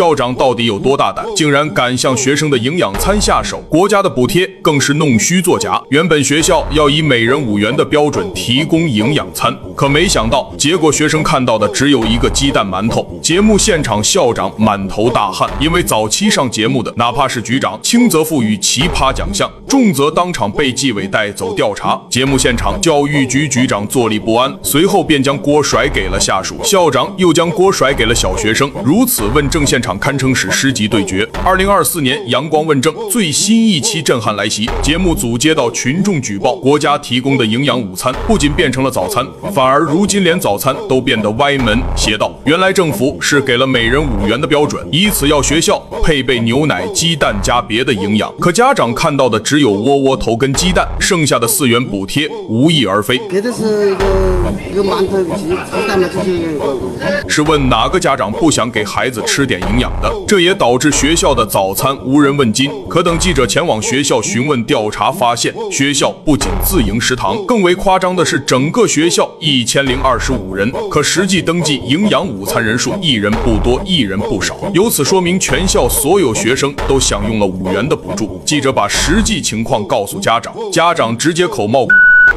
校长到底有多大胆，竟然敢向学生的营养餐下手？国家的补贴更是弄虚作假。原本学校要以每人5元的标准提供营养餐，可没想到，结果学生看到的只有一个鸡蛋馒头。节目现场，校长满头大汗，因为早期上节目的，哪怕是局长，轻则赋予奇葩奖项，重则当场被纪委带走调查。节目现场，教育局局长坐立不安，随后便将锅甩给了下属，校长又将锅甩给了小学生。如此问政现场堪称是师级对决。2024年阳光问政最新一期震撼来袭，节目组接到群众举报，国家提供的营养午餐不仅变成了早餐，反而如今连早餐都变得歪门邪道。原来政府是给了每人5元的标准，以此要学校配备牛奶、鸡蛋加别的营养。可家长看到的只有窝窝头跟鸡蛋，剩下的4元补贴无翼而飞。给的是一个馒头、鸡蛋嘛，这些。试问哪个家长不想给孩子吃点营养的？这也导致学校的早餐无人问津。可等记者前往学校询问调查，发现学校不仅自营食堂，更为夸张的是，整个学校1025人，可实际登记营养午餐人数1人不多，1人不少。由此说明，全校所有学生都享用了5元的补助。记者把实际情况告诉家长，家长直接口冒。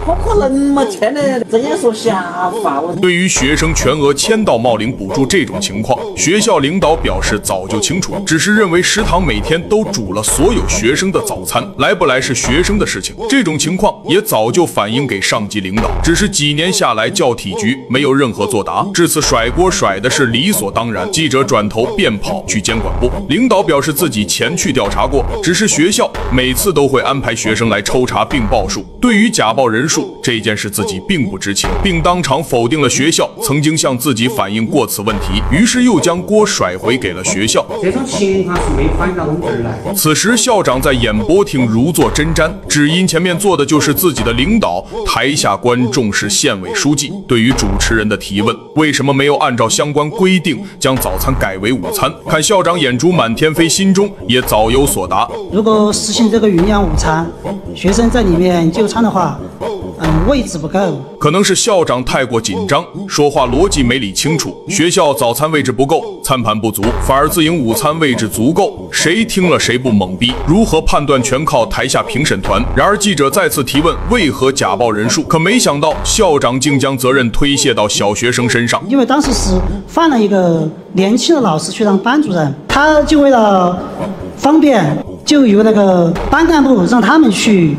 不可能嘛！天哪，这也说瞎话！对于学生全额签到冒领补助这种情况，学校领导表示早就清楚，只是认为食堂每天都煮了所有学生的早餐，来不来是学生的事情。这种情况也早就反映给上级领导，只是几年下来教体局没有任何作答，至此甩锅甩的是理所当然。记者转头便跑去监管部，领导表示自己前去调查过，只是学校每次都会安排学生来抽查并报数。对于假报人数这件事自己并不知情，并当场否定了学校曾经向自己反映过此问题，于是又将锅甩回给了学校。这种情况是没反到我们这儿来。此时校长在演播厅如坐针毡，只因前面坐的就是自己的领导，台下观众是县委书记。对于主持人的提问，为什么没有按照相关规定将早餐改为午餐？看校长眼珠满天飞，心中也早有所答。如果实行这个营养午餐，学生在里面就餐的话，位置不够，可能是校长太过紧张，说话逻辑没理清楚。学校早餐位置不够，餐盘不足，反而自营午餐位置足够，谁听了谁不懵逼？如何判断全靠台下评审团。然而记者再次提问为何假报人数，可没想到校长竟将责任推卸到小学生身上。因为当时是换了一个年轻的老师去当班主任，他就为了方便，就由那个班干部让他们去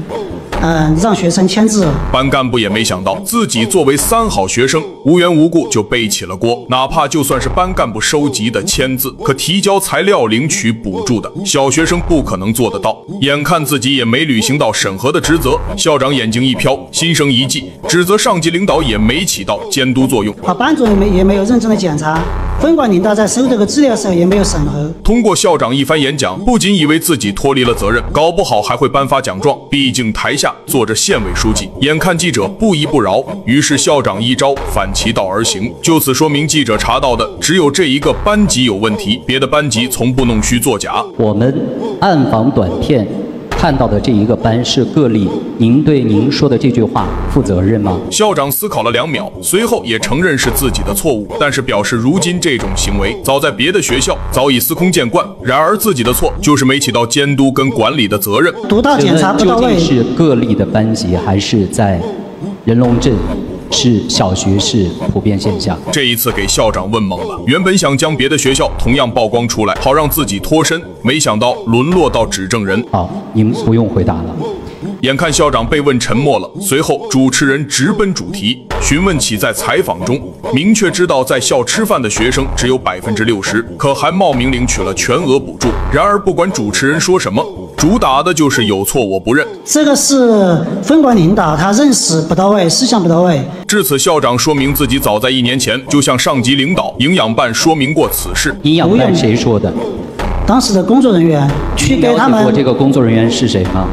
让学生签字。班干部也没想到自己作为3好学生，无缘无故就背起了锅。哪怕就算是班干部收集的签字，可提交材料领取补助的小学生不可能做得到。眼看自己也没履行到审核的职责，校长眼睛一飘，心生一计，指责上级领导也没起到监督作用。班主任也没有认真的检查，分管领导在收这个资料的时候也没有审核。通过校长一番演讲，不仅以为自己脱离了责任，搞不好还会颁发奖状。毕竟台下坐着县委书记，眼看记者不依不饶，于是校长一招反其道而行。就此说明，记者查到的只有这一个班级有问题，别的班级从不弄虚作假。我们暗访短片看到的这一个班是个例，您对您说的这句话负责任吗？校长思考了2秒，随后也承认是自己的错误，但是表示如今这种行为早在别的学校早已司空见惯，然而自己的错就是没起到监督跟管理的责任。督导检查不到位，究竟是个例的班级，还是在人龙镇是小学是普遍现象？这一次给校长问懵了。原本想将别的学校同样曝光出来，好让自己脱身，没想到沦落到指证人。好，您不用回答了。眼看校长被问沉默了，随后主持人直奔主题，询问起在采访中明确知道在校吃饭的学生只有60%，可还冒名领取了全额补助。然而不管主持人说什么，主打的就是有错我不认。这个是分管领导他认识不到位，思想不到位。至此，校长说明自己早在1年前就向上级领导、营养办说明过此事。营养办谁说的？当时的工作人员去给他们。我这个工作人员是谁吗？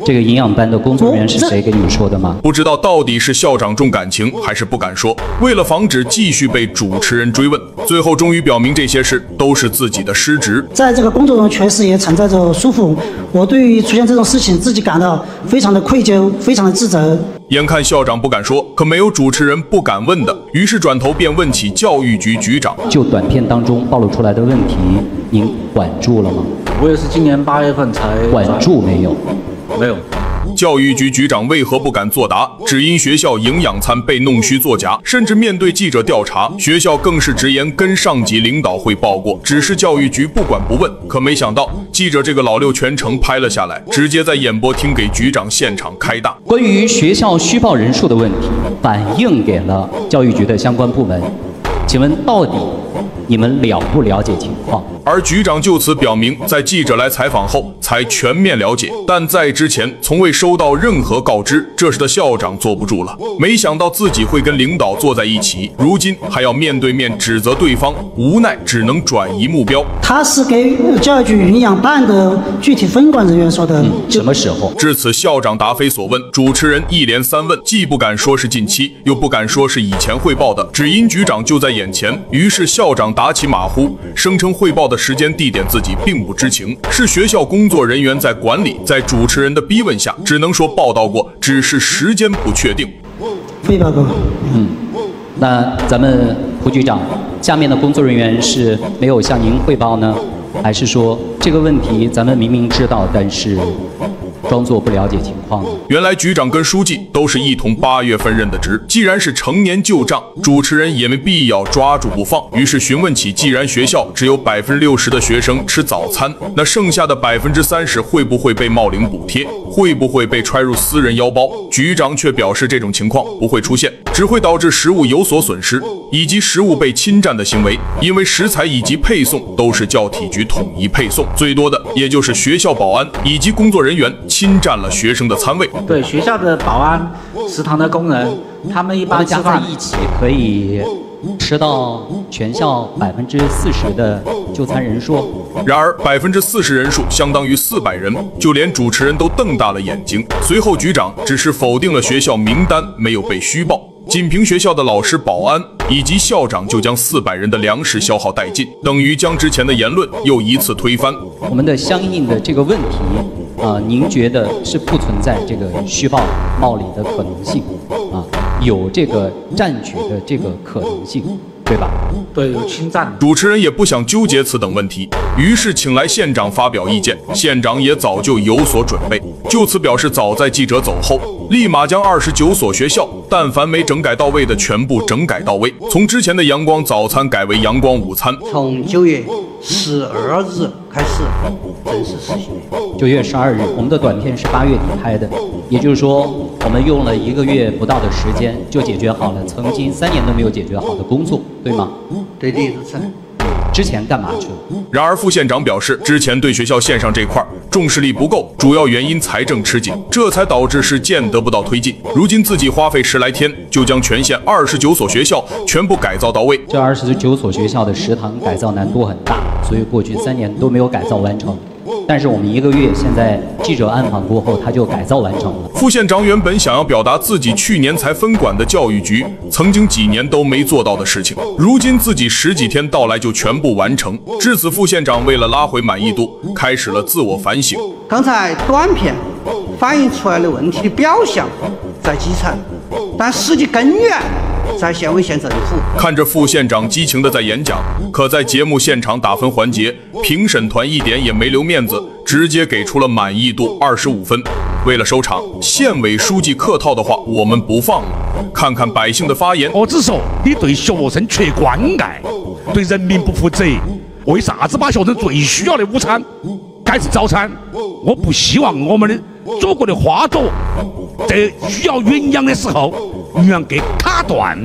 这个营养班的工作人员是谁给你们说的吗？不知道到底是校长重感情，还是不敢说。为了防止继续被主持人追问，最后终于表明这些事都是自己的失职。在这个工作中确实也存在着疏忽，我对于出现这种事情自己感到非常的愧疚，非常的自责。眼看校长不敢说，可没有主持人不敢问的，于是转头便问起教育局局长。就短片当中暴露出来的问题，您管住了吗？我也是今年8月份才管住没有？没有。教育局局长为何不敢作答？只因学校营养餐被弄虚作假，甚至面对记者调查，学校更是直言跟上级领导汇报过，只是教育局不管不问。可没想到，记者这个老六全程拍了下来，直接在演播厅给局长现场开大。关于学校虚报人数的问题，反映给了教育局的相关部门，请问到底你们了不了解情况？而局长就此表明，在记者来采访后才全面了解，但在之前从未收到任何告知。这时的校长坐不住了，没想到自己会跟领导坐在一起，如今还要面对面指责对方，无奈只能转移目标。他是给教育局营养办的具体分管人员说的。什么时候？至此，校长答非所问，主持人一连3问，既不敢说是近期，又不敢说是以前汇报的，只因局长就在眼前。于是校长打起马虎，声称汇报的时间地点自己并不知情，是学校工作人员在管理，在主持人的逼问下，只能说报道过，只是时间不确定。汇报过。那咱们胡局长，下面的工作人员是没有向您汇报呢，还是说这个问题咱们明明知道，但是装作不了解情况呢？原来局长跟书记都是一同8月份任的职，既然是成年旧账，主持人也没必要抓住不放。于是询问起，既然学校只有60%的学生吃早餐，那剩下的30%会不会被冒领补贴？会不会被揣入私人腰包？局长却表示这种情况不会出现，只会导致食物有所损失，以及食物被侵占的行为。因为食材以及配送都是教体局统一配送，最多的也就是学校保安以及工作人员侵占了学生的餐位。对学校的保安、食堂的工人，他们一般吃加饭在一起可以吃到全校40%的就餐人数。然而40%人数相当于400人，就连主持人都瞪大了眼睛。随后局长只是否定了学校名单没有被虚报，仅凭学校的老师、保安以及校长就将400人的粮食消耗殆尽，等于将之前的言论又一次推翻。我们的相应的这个问题您觉得是不存在这个虚报冒领的可能性有这个占据的这个可能性，对吧？对，有侵占。主持人也不想纠结此等问题，于是请来县长发表意见。县长也早就有所准备，就此表示早在记者走后，立马将29所学校但凡没整改到位的全部整改到位，从之前的阳光早餐改为阳光午餐。从9月12日开始正式实行。9月12日，我们的短片是8月底拍的，也就是说，我们用了1个月不到的时间就解决好了曾经3年都没有解决好的工作，对吗？对的，如此。之前干嘛去了？然而副县长表示，之前对学校线上这块重视力不够，主要原因财政吃紧，这才导致事件得不到推进。如今自己花费10来天，就将全县29所学校全部改造到位。这29所学校的食堂改造难度很大，所以过去3年都没有改造完成。但是我们1个月，现在记者暗访过后，它就改造完成了。副县长原本想要表达自己去年才分管的教育局曾经几年都没做到的事情，如今自己10几天到来就全部完成。至此，副县长为了拉回满意度，开始了自我反省。刚才短片反映出来的问题的表象在基层，但实际根源在县委县政府。看着副县长激情的在演讲，可在节目现场打分环节，评审团一点也没留面子，直接给出了满意度25分。为了收场，县委书记客套的话我们不放了，看看百姓的发言。我只说你对学生缺关爱，对人民不负责，为啥子把学生最需要的午餐改成早餐？我不希望我们的祖国的花朵在需要营养的时候营养给卡断。